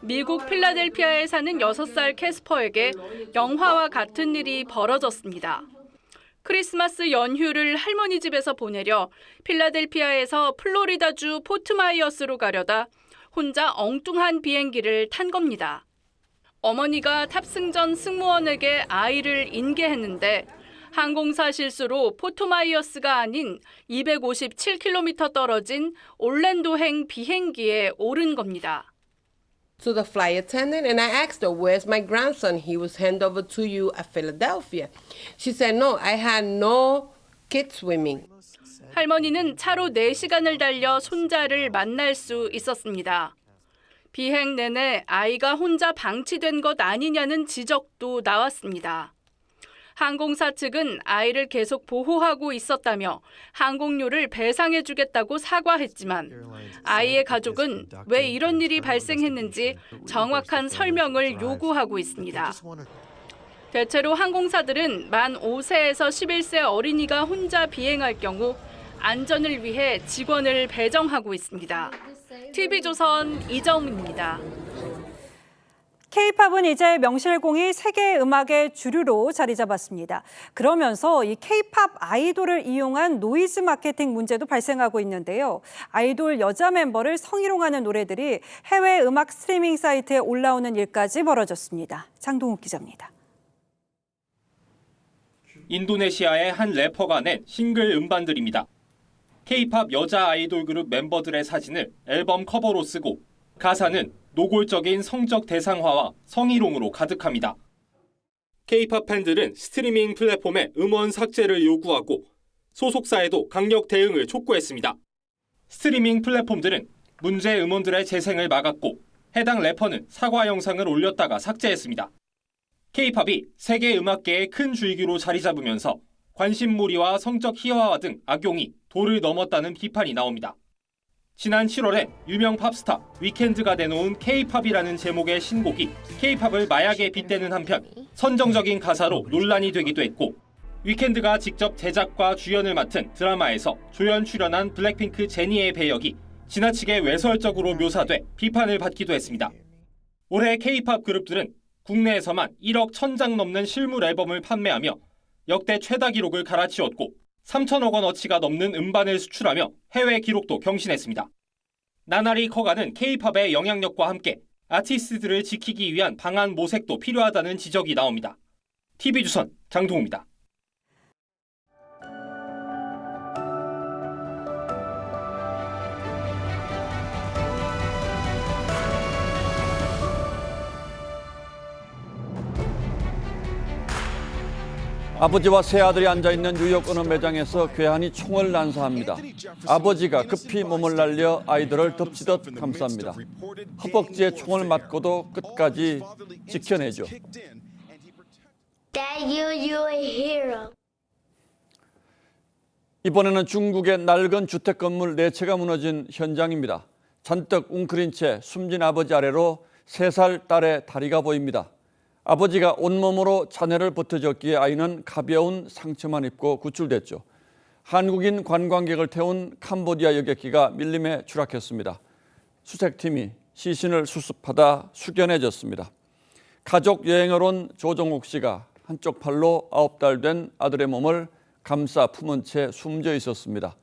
미국 필라델피아에 사는 6살 캐스퍼에게 영화와 같은 일이 벌어졌습니다. 크리스마스 연휴를 할머니 집에서 보내려 필라델피아에서 플로리다주 포트마이어스로 가려다 혼자 엉뚱한 비행기를 탄 겁니다. 어머니가 탑승 전 승무원에게 아이를 인계했는데 항공사 실수로 포트마이어스가 아닌 257km 떨어진 올랜도행 비행기에 오른 겁니다. To the flight attendant and I asked her, where's my grandson? He was handed over to you at Philadelphia. She said, no, I had no kids with me. 할머니는 차로 4시간을 달려 손자를 만날 수 있었습니다. 비행 내내 아이가 혼자 방치된 것 아니냐는 지적도 나왔습니다. 항공사 측은 아이를 계속 보호하고 있었다며 항공료를 배상해주겠다고 사과했지만 아이의 가족은 왜 이런 일이 발생했는지 정확한 설명을 요구하고 있습니다. 대체로 항공사들은 만 5세에서 11세 어린이가 혼자 비행할 경우 안전을 위해 직원을 배정하고 있습니다. TV조선 이정입니다. K-팝은 이제 명실공히 세계 음악의 주류로 자리 잡았습니다. 그러면서 이 K-팝 아이돌을 이용한 노이즈 마케팅 문제도 발생하고 있는데요. 아이돌 여자 멤버를 성희롱하는 노래들이 해외 음악 스트리밍 사이트에 올라오는 일까지 벌어졌습니다. 장동욱 기자입니다. 인도네시아의 한 래퍼가 낸 싱글 음반들입니다. K-팝 여자 아이돌 그룹 멤버들의 사진을 앨범 커버로 쓰고 가사는 노골적인 성적 대상화와 성희롱으로 가득합니다. K-팝 팬들은 스트리밍 플랫폼의 음원 삭제를 요구하고 소속사에도 강력 대응을 촉구했습니다. 스트리밍 플랫폼들은 문제 음원들의 재생을 막았고 해당 래퍼는 사과 영상을 올렸다가 삭제했습니다. K-팝이 세계 음악계의 큰 줄기로 자리 잡으면서 관심몰이와 성적 희화화 등 악용이 도를 넘었다는 비판이 나옵니다. 지난 7월엔 유명 팝스타 위켄드가 내놓은 K-팝이라는 제목의 신곡이 K-팝을 마약에 빗대는 한편 선정적인 가사로 논란이 되기도 했고 위켄드가 직접 제작과 주연을 맡은 드라마에서 조연 출연한 블랙핑크 제니의 배역이 지나치게 외설적으로 묘사돼 비판을 받기도 했습니다. 올해 K-팝 그룹들은 국내에서만 1억 1,000장 넘는 실물 앨범을 판매하며 역대 최다 기록을 갈아치웠고 3천억 원어치가 넘는 음반을 수출하며 해외 기록도 경신했습니다. 나날이 커가는 K-팝의 영향력과 함께 아티스트들을 지키기 위한 방안 모색도 필요하다는 지적이 나옵니다. TV조선 장동호입니다. 아버지와 세 아들이 앉아있는 뉴욕 어느 매장에서 괴한이 총을 난사합니다. 아버지가 급히 몸을 날려 아이들을 덮치듯 감쌉니다. 허벅지에 총을 맞고도 끝까지 지켜내죠. Dad, you're a hero. 이번에는 중국의 낡은 주택 건물 4채가 무너진 현장입니다. 잔뜩 웅크린 채 숨진 아버지 아래로 3살 딸의 다리가 보입니다. 아버지가 온몸으로 자네를 버텨줬기에 아이는 가벼운 상처만 입고 구출됐죠. 한국인 관광객을 태운 캄보디아 여객기가 밀림에 추락했습니다. 수색팀이 시신을 수습하다 숙연해졌습니다. 가족 여행을 온 조정욱 씨가 한쪽 팔로 9달 된 아들의 몸을 감싸 품은 채 숨져 있었습니다.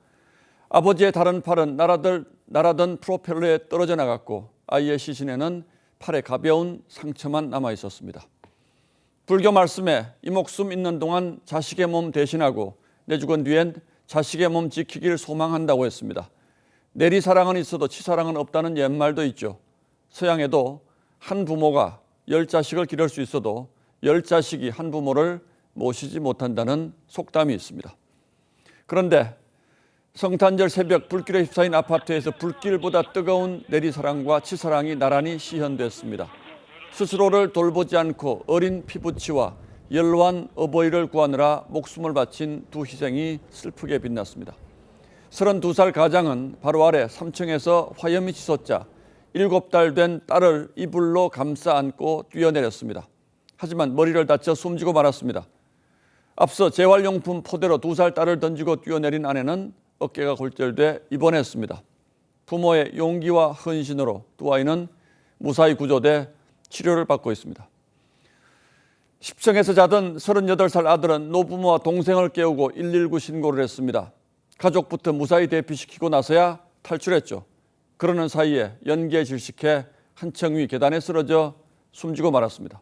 아버지의 다른 팔은 날아든 프로펠러에 떨어져 나갔고 아이의 시신에는 팔에 가벼운 상처만 남아 있었습니다. 불교 말씀에 이 목숨 있는 동안 자식의 몸 대신하고 내 죽은 뒤엔 자식의 몸 지키길 소망한다고 했습니다. 내리사랑은 있어도 치사랑은 없다는 옛말도 있죠. 서양에도 한 부모가 10자식을 기를 수 있어도 10자식이 한 부모를 모시지 못한다는 속담이 있습니다. 그런데 성탄절 새벽 불길에 휩싸인 아파트에서 불길보다 뜨거운 내리사랑과 치사랑이 나란히 시현됐습니다. 스스로를 돌보지 않고 어린 피부치와 연로한 어버이를 구하느라 목숨을 바친 두 희생이 슬프게 빛났습니다. 32살 가장은 바로 아래 3층에서 화염이 치솟자 7달 된 딸을 이불로 감싸 안고 뛰어내렸습니다. 하지만 머리를 다쳐 숨지고 말았습니다. 앞서 재활용품 포대로 2살 딸을 던지고 뛰어내린 아내는 어깨가 골절돼 입원했습니다. 부모의 용기와 헌신으로 두 아이는 무사히 구조돼 치료를 받고 있습니다. 10층에서 자던 38살 아들은 노부모와 동생을 깨우고 119 신고를 했습니다. 가족부터 무사히 대피시키고 나서야 탈출했죠. 그러는 사이에 연기에 질식해 한 층 위 계단에 쓰러져 숨지고 말았습니다.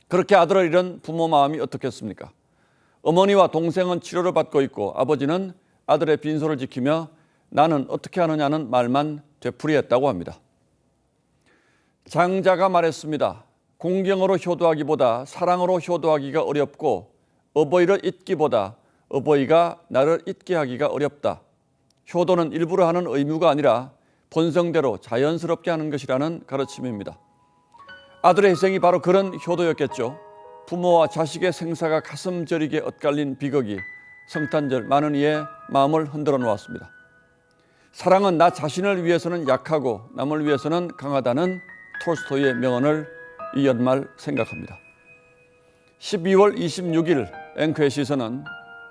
그렇게 아들을 잃은 부모 마음이 어떻겠습니까? 어머니와 동생은 치료를 받고 있고 아버지는 아들의 빈소를 지키며 나는 어떻게 하느냐는 말만 되풀이했다고 합니다. 장자가 말했습니다. 공경으로 효도하기보다 사랑으로 효도하기가 어렵고 어버이를 잊기보다 어버이가 나를 잊게 하기가 어렵다. 효도는 일부러 하는 의무가 아니라 본성대로 자연스럽게 하는 것이라는 가르침입니다. 아들의 희생이 바로 그런 효도였겠죠. 부모와 자식의 생사가 가슴 저리게 엇갈린 비극이 성탄절 많은 이의 마음을 흔들어 놓았습니다. 사랑은 나 자신을 위해서는 약하고 남을 위해서는 강하다는 톨스토이의 명언을 이 연말 생각합니다. 12월 26일 앵커의 시선은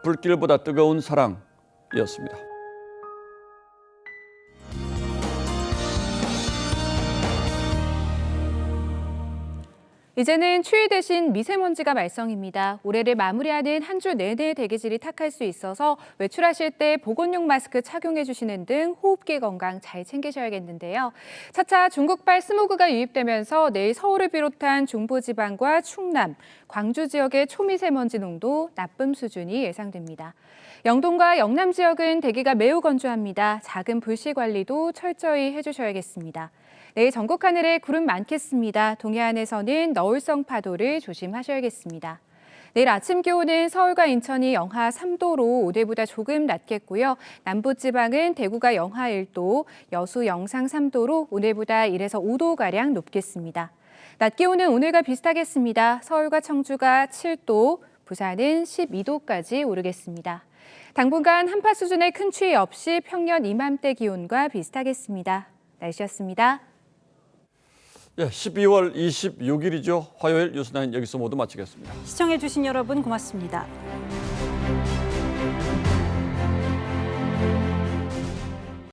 불길보다 뜨거운 사랑이었습니다. 이제는 추위 대신 미세먼지가 말썽입니다. 올해를 마무리하는 한 주 내내 대기질이 탁할 수 있어서 외출하실 때 보건용 마스크 착용해 주시는 등 호흡기 건강 잘 챙기셔야겠는데요. 차차 중국발 스모그가 유입되면서 내일 서울을 비롯한 중부지방과 충남, 광주 지역의 초미세먼지 농도 나쁨 수준이 예상됩니다. 영동과 영남 지역은 대기가 매우 건조합니다. 작은 불씨 관리도 철저히 해주셔야겠습니다. 내일 전국 하늘에 구름 많겠습니다. 동해안에서는 너울성 파도를 조심하셔야겠습니다. 내일 아침 기온은 서울과 인천이 영하 3도로 오늘보다 조금 낮겠고요. 남부지방은 대구가 영하 1도, 여수 영상 3도로 오늘보다 1에서 5도가량 높겠습니다. 낮 기온은 오늘과 비슷하겠습니다. 서울과 청주가 7도, 부산은 12도까지 오르겠습니다. 당분간 한파 수준의 큰 추위 없이 평년 이맘때 기온과 비슷하겠습니다. 날씨였습니다. 12월 26일이죠. 화요일 뉴스9 여기서 모두 마치겠습니다. 시청해주신 여러분 고맙습니다.